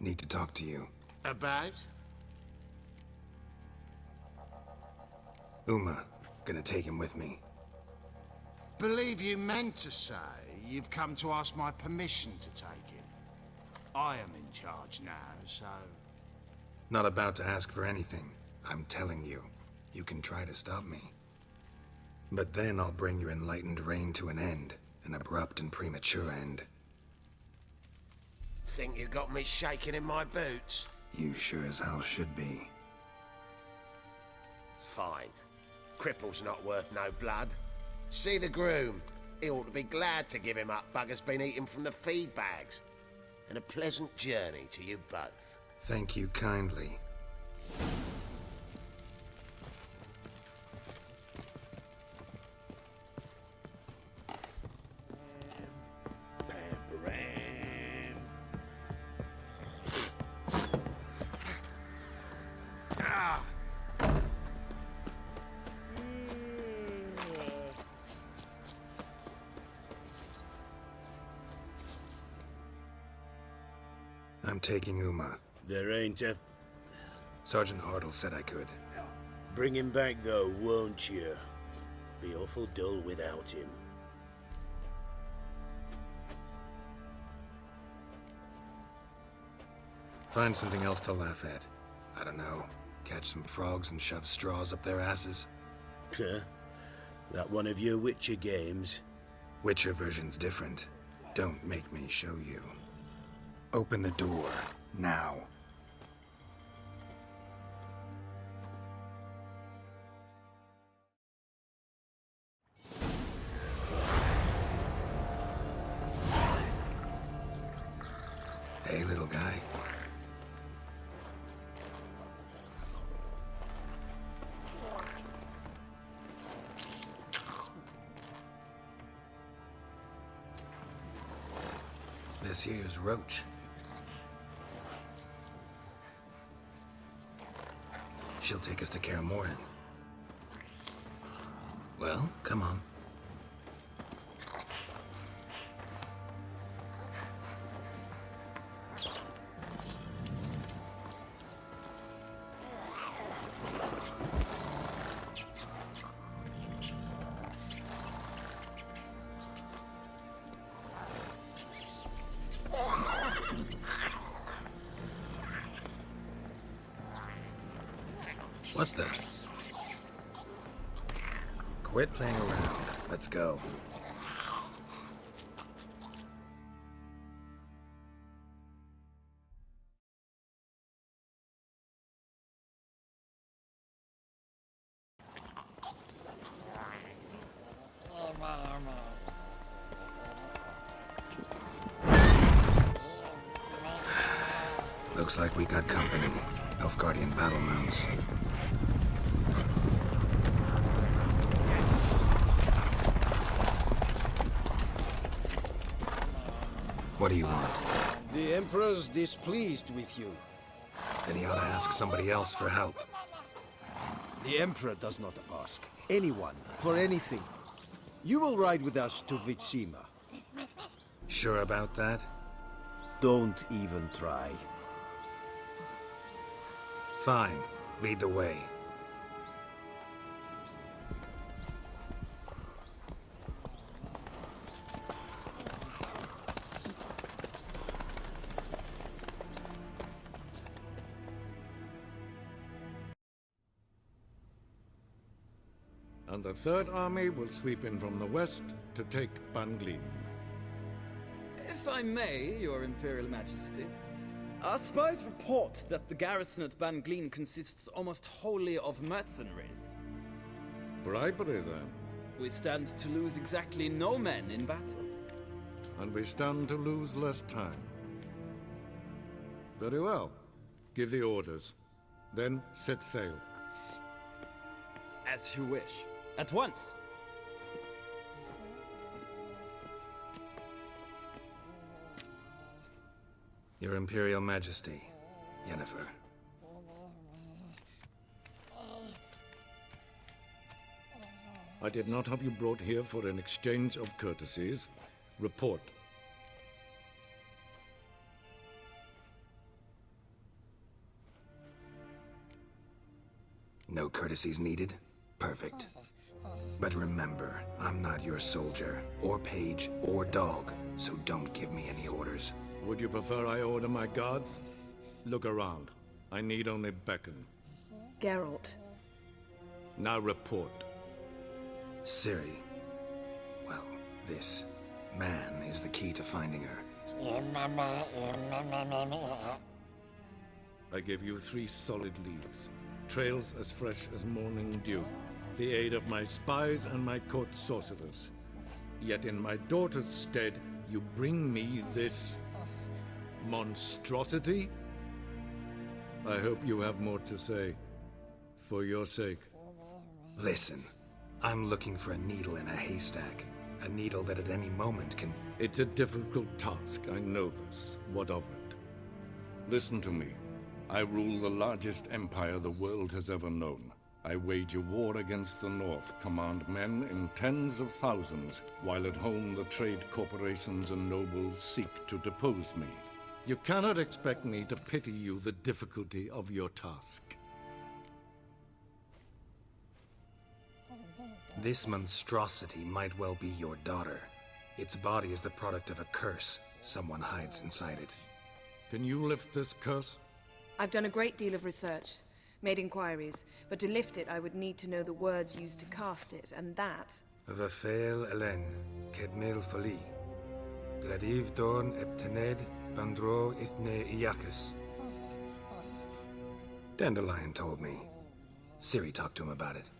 Need to talk to you. About? Uma. Gonna take him with me. Believe you meant to say you've come to ask my permission to take him. I am in charge now, so... Not about to ask for anything. I'm telling you. You can try to stop me. But then I'll bring your enlightened reign to an end. An abrupt and premature end. Think you got me shaking in my boots? You sure as hell should be. Fine. Cripple's not worth no blood. See the groom. He ought to be glad to give him up. Bugger's been eating from the feed bags. And a pleasant journey to you both. Thank you kindly. I'm taking Uma. There ain't a... Sergeant Hartle said I could. Bring him back, though, won't you? Be awful dull without him. Find something else to laugh at. I don't know. Catch some frogs and shove straws up their asses. Huh? That one of your Witcher games? Witcher version's different. Don't make me show you. Open the door, now. Hey, little guy. This here's Roach. She'll take us to Kaer Morhen. Well, come on. What the? Quit playing around. Let's go. Looks like we got company. Nilfgaardian battle mounts. What do you want? The Emperor's displeased with you. Then he ought to ask somebody else for help. The Emperor does not ask anyone for anything. You will ride with us to Vitsima. Sure about that? Don't even try. Fine. Lead the way. And the Third Army will sweep in from the west to take Banglin. If I may, Your Imperial Majesty, our spies report that the garrison at Banglin consists almost wholly of mercenaries. Bribery, then. We stand to lose exactly no men in battle. And we stand to lose less time. Very well. Give the orders. Then set sail. As you wish. At once. Your Imperial Majesty, Yennefer. I did not have you brought here for an exchange of courtesies. Report. No courtesies needed? Perfect. But remember, I'm not your soldier, or page, or dog, so don't give me any orders. Would you prefer I order my guards? Look around. I need only beckon. Geralt. Now report. Ciri. Well, this man is the key to finding her. I give you 3 solid leads. Trails as fresh as morning dew. The aid of my spies and my court sorcerers. Yet in my daughter's stead, you bring me this monstrosity? I hope you have more to say. For your sake. Listen, I'm looking for a needle in a haystack. A needle that at any moment can... It's a difficult task, I know this. What of it? Listen to me. I rule the largest empire the world has ever known. I wage a war against the North, command men in tens of thousands, while at home the trade corporations and nobles seek to depose me. You cannot expect me to pity you the difficulty of your task. This monstrosity might well be your daughter. Its body is the product of a curse. Someone hides inside it. Can you lift this curse? I've done a great deal of research, made inquiries, but to lift it I would need to know the words used to cast it, and that... Vafael Elen, Kedmel Fali. Gladiv Dorn Eptened, Bandro Ithne Iacus. Dandelion told me. Ciri talked to him about it.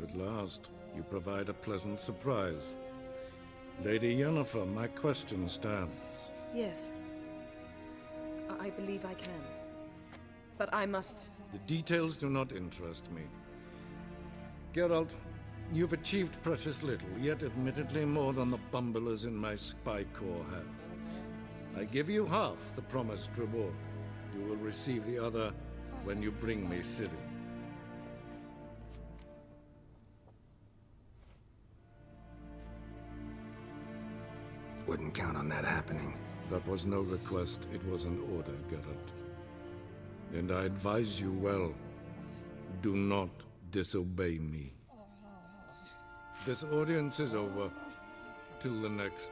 At last, you provide a pleasant surprise. Lady Yennefer, my question stands. Yes. I believe I can. But I must... The details do not interest me. Geralt, you've achieved precious little, yet admittedly more than the bumblers in my spy corps have. I give you half the promised reward. You will receive the other when you bring me Ciri. Wouldn't count on that happening. That was no request, it was an order, Geralt. And I advise you well, do not disobey me. This audience is over. Till the next.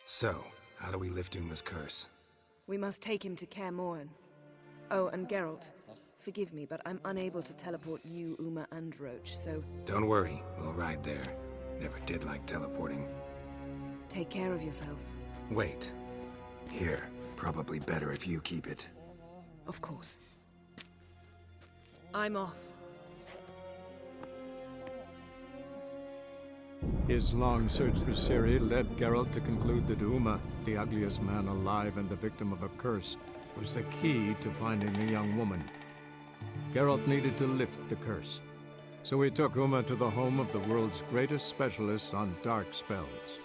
So, how do we lift Uma's curse? We must take him to Kaer Morhen. Oh, and Geralt, forgive me, but I'm unable to teleport you, Uma, and Roach, so... Don't worry, we'll ride there. Never did like teleporting. Take care of yourself. Wait. Here. Probably better if you keep it. Of course. I'm off. His long search for Ciri led Geralt to conclude that Uma, the ugliest man alive and the victim of a curse, was the key to finding the young woman. Geralt needed to lift the curse, so he took Uma to the home of the world's greatest specialist on dark spells,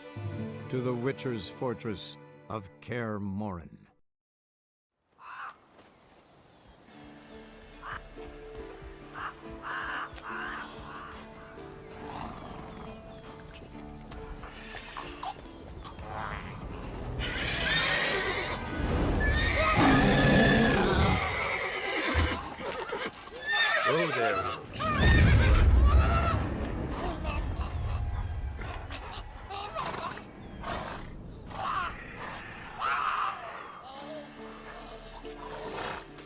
to the Witcher's fortress of Kaer Morhen. Oh, there, Roach.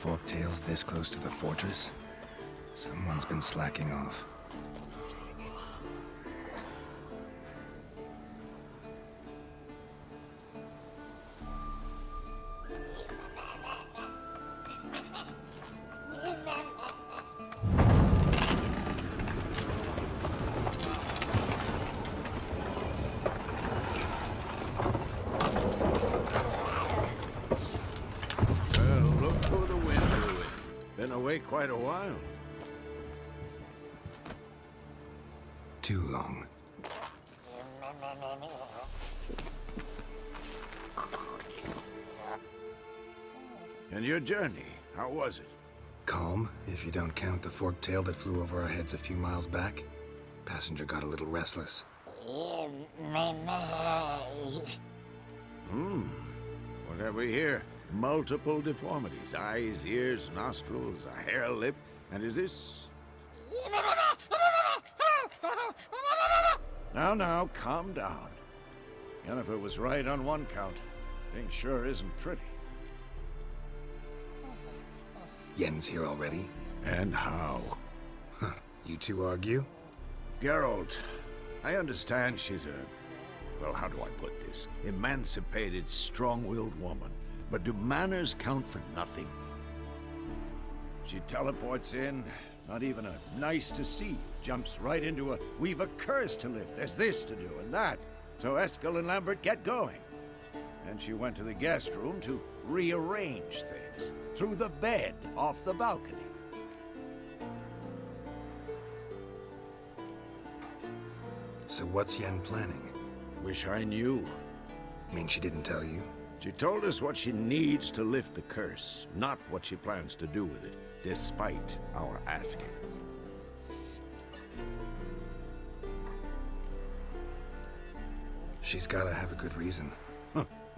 Forktails this close to the fortress? Someone's been slacking off. Quite a while. Too long. And your journey, how was it? Calm, if you don't count the forked tail that flew over our heads a few miles back. Passenger got a little restless. What have we here? Multiple deformities. Eyes, ears, nostrils, a hair lip. And is this... Now, calm down. Yennefer was right on one count. Thing sure isn't pretty. Yen's here already? And how? Huh. You two argue? GERALD, I understand she's a... well, how do I put this? Emancipated, strong-willed woman. But do manners count for nothing? She teleports in, not even a nice to see. Jumps right into a, we've a curse to lift, there's this to do and that. So Eskel and Lambert get going. And she went to the guest room to rearrange things. Through the bed, off the balcony. So what's Yen planning? Wish I knew. Mean she didn't tell you? She told us what she needs to lift the curse, not what she plans to do with it, despite our asking. She's gotta have a good reason.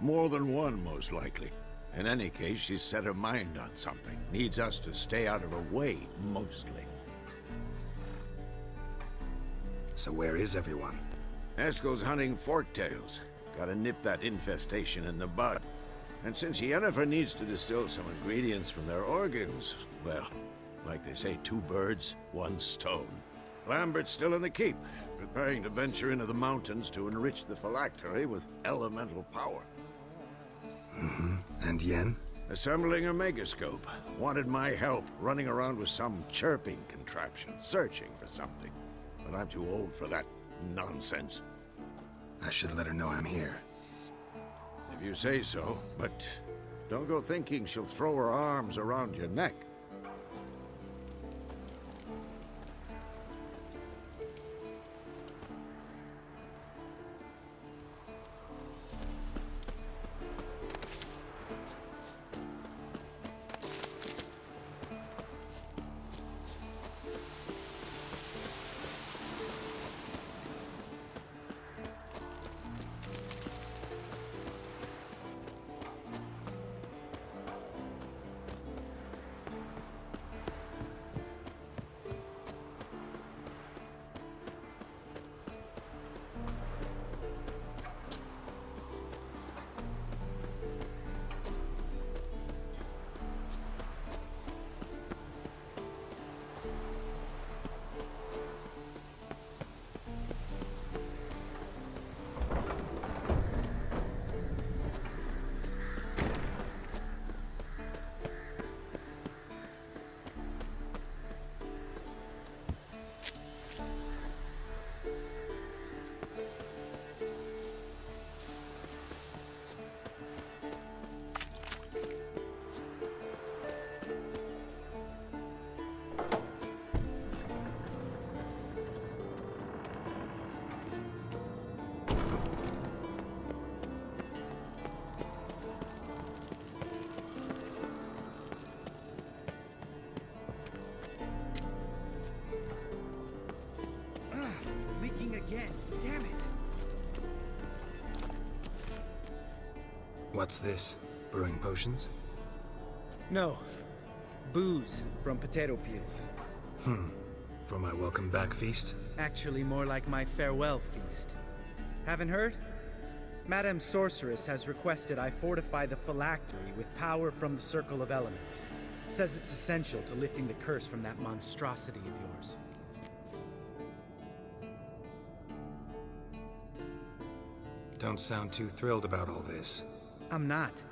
More than one, most likely. In any case, she's set her mind on something. Needs us to stay out of her way, mostly. So where is everyone? Eskel's hunting forktails. Gotta nip that infestation in the bud. And since Yennefer needs to distill some ingredients from their organs, well, like they say, 2 birds, 1 stone. Lambert's still in the keep, preparing to venture into the mountains to enrich the phylactery with elemental power. And Yen? Assembling a megascope. Wanted my help running around with some chirping contraption, searching for something. But I'm too old for that nonsense. I should let her know I'm here. If you say so, but don't go thinking she'll throw her arms around your neck. Again. Damn it! What's this? Brewing potions? No. Booze from potato peels. For my welcome back feast? Actually, more like my farewell feast. Haven't heard? Madame Sorceress has requested I fortify the phylactery with power from the Circle of Elements. Says it's essential to lifting the curse from that monstrosity of yours. Don't sound too thrilled about all this. I'm not.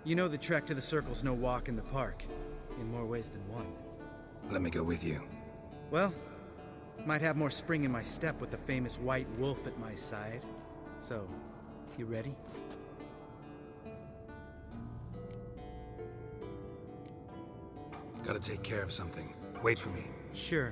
You know the trek to the Circle's no walk in the park. In more ways than one. Let me go with you. Well, might have more spring in my step with the famous white wolf at my side. So, you ready? Gotta take care of something. Wait for me. Sure.